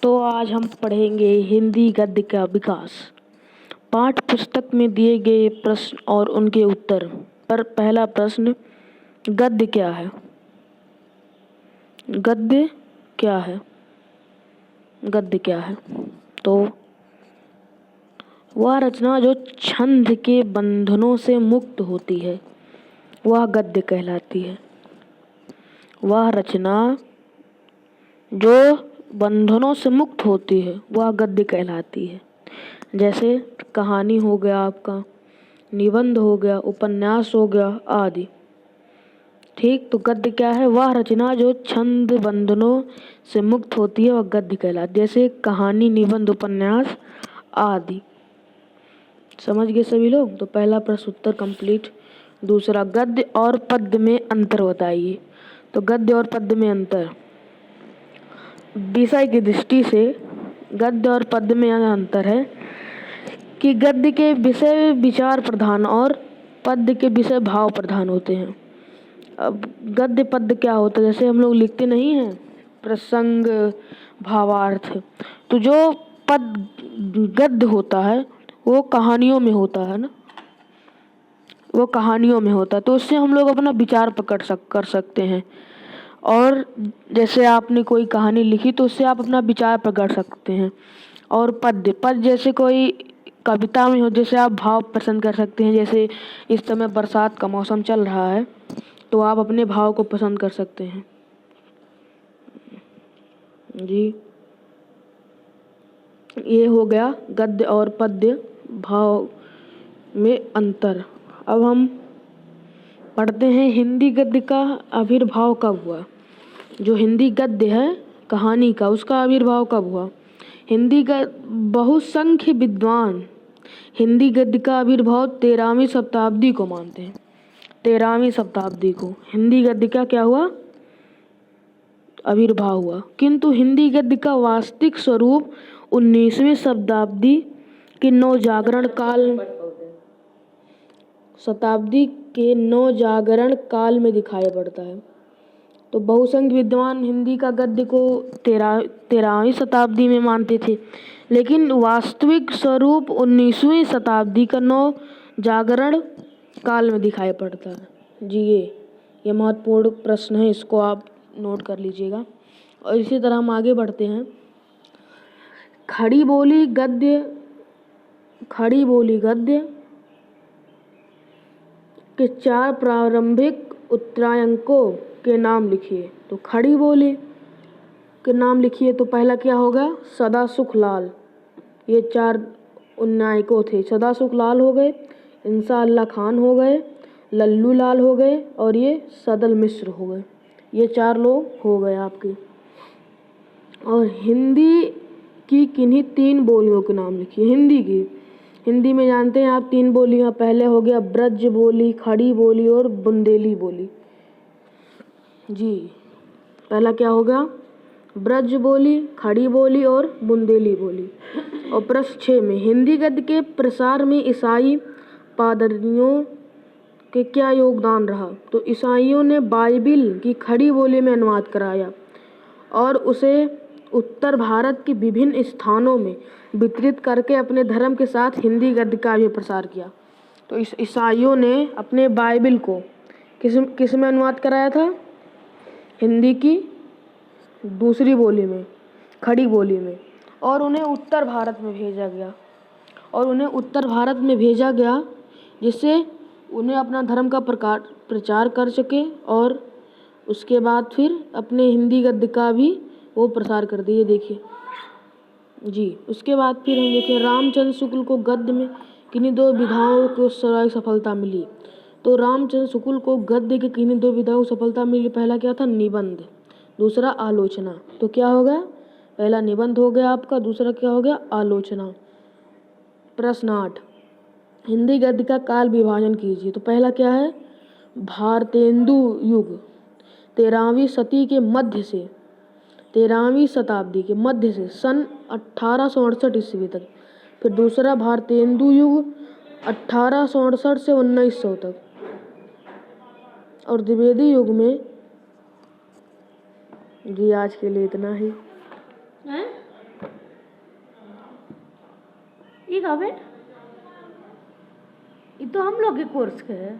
तो आज हम पढ़ेंगे हिंदी गद्य का विकास। पाठ्य पुस्तक में दिए गए प्रश्न और उनके उत्तर। पर पहला प्रश्न, गद्य क्या है? गद्य क्या है? गद्य क्या है? तो वह रचना जो छंद के बंधनों से मुक्त होती है वह गद्य कहलाती है। वह रचना जो बंधनों से मुक्त होती है वह गद्य कहलाती है। जैसे कहानी हो गया, आपका निबंध हो गया, उपन्यास हो गया आदि। ठीक, तो गद्य क्या है? वह रचना जो छंद बंधनों से मुक्त होती है वह गद्य कहलाती है। जैसे कहानी, निबंध, उपन्यास आदि। समझ गए सभी लोग? तो पहला प्रश्न उत्तर कंप्लीट। दूसरा, गद्य और पद्य में अंतर बताइए। तो गद्य और पद्य में अंतर, विषय की दृष्टि से गद्य और पद्य में यह अंतर है कि गद्य के विषय विचार प्रधान और पद्य के विषय भाव प्रधान होते हैं। अब गद्य पद्य क्या होता है? जैसे हम लोग लिखते नहीं हैं प्रसंग, भावार्थ, तो जो पद गद्य होता है वो कहानियों में होता है ना, वो कहानियों में होता है, तो उससे हम लोग अपना विचार कर सकते हैं। और जैसे आपने कोई कहानी लिखी तो उससे आप अपना विचार प्रकट सकते हैं। और पद्य जैसे कोई कविता में हो, जैसे आप भाव पसंद कर सकते हैं। जैसे इस समय बरसात का मौसम चल रहा है तो आप अपने भाव को पसंद कर सकते हैं जी। ये हो गया गद्य और पद्य भाव में अंतर। अब हम पढ़ते हैं हिंदी गद्य का आविर्भाव कब हुआ। जो हिंदी गद्य है कहानी का, उसका आविर्भाव कब हुआ? हिंदी का बहुसंख्य विद्वान हिंदी गद्य का आविर्भाव 13वीं शताब्दी को मानते हैं। 13वीं शताब्दी को हिंदी गद्य का क्या हुआ? आविर्भाव हुआ। किंतु हिंदी गद्य का वास्तविक स्वरूप 19वीं शताब्दी के नवजागरण काल में दिखाई पड़ता है। तो बहुसंख्य विद्वान हिंदी का गद्य को 13वीं शताब्दी में मानते थे, लेकिन वास्तविक स्वरूप 19वीं शताब्दी का नवजागरण काल में दिखाई पड़ता है जी। ये महत्वपूर्ण प्रश्न है, इसको आप नोट कर लीजिएगा। और इसी तरह हम आगे बढ़ते हैं। खड़ी बोली गद्य के 4 प्रारंभिक उत्तरायंकों के नाम लिखिए। तो खड़ी बोली के नाम लिखिए। तो पहला क्या होगा? सदा सुख लाल। ये 4 उन्नायकों थे। सदा सुख लाल हो गए, इंशाअल्लाह खान हो गए, लल्लू लाल हो गए और ये सदल मिश्र हो गए। ये 4 लोग हो गए आपके। और हिंदी की किन्हीं 3 बोलियों के नाम लिखिए। हिंदी में जानते हैं आप 3 बोलियां। पहले हो गया ब्रज बोली, खड़ी बोली और बुंदेली बोली जी। पहला क्या होगा? ब्रज बोली, खड़ी बोली और बुंदेली बोली। और प्रश्न 6 में, हिंदी गद्य के प्रसार में ईसाई पादरियों के क्या योगदान रहा? तो ईसाइयों ने बाइबिल की खड़ी बोली में अनुवाद कराया और उसे उत्तर भारत के विभिन्न स्थानों में वितरित करके अपने धर्म के साथ हिंदी गद्य का भी प्रसार किया। तो इस ईसाइयों ने अपने बाइबिल को किस में अनुवाद कराया था? हिंदी की दूसरी बोली में, खड़ी बोली में। और उन्हें उत्तर भारत में भेजा गया जिससे उन्हें अपना धर्म का प्रचार कर सके। और उसके बाद फिर अपने हिंदी गद्य का भी वो प्रसार कर दिए। देखिए जी। उसके बाद फिर हम देखें रामचंद्र शुक्ल को गद्य में किन्हीं 2 विधाओं को सर्वाधिक सफलता मिली। तो रामचंद्र शुक्ल को गद्य के किन्हीं 2 विधाओं को सफलता मिली। पहला क्या था? निबंध, दूसरा आलोचना। तो क्या हो गया? पहला निबंध हो गया आपका, दूसरा क्या हो गया? आलोचना। प्रश्न 8, हिंदी गद्य का काल विभाजन कीजिए। तो पहला क्या है? भारतेंदु युग 13वीं शताब्दी के मध्य से सन 1868 ईस्वी तक। फिर दूसरा भारतेंदु युग 1868 से 1900 तक। और द्विवेदी युग में जी। आज के लिए इतना ही। ये का बेट, ये तो हम लोग के कोर्स के है।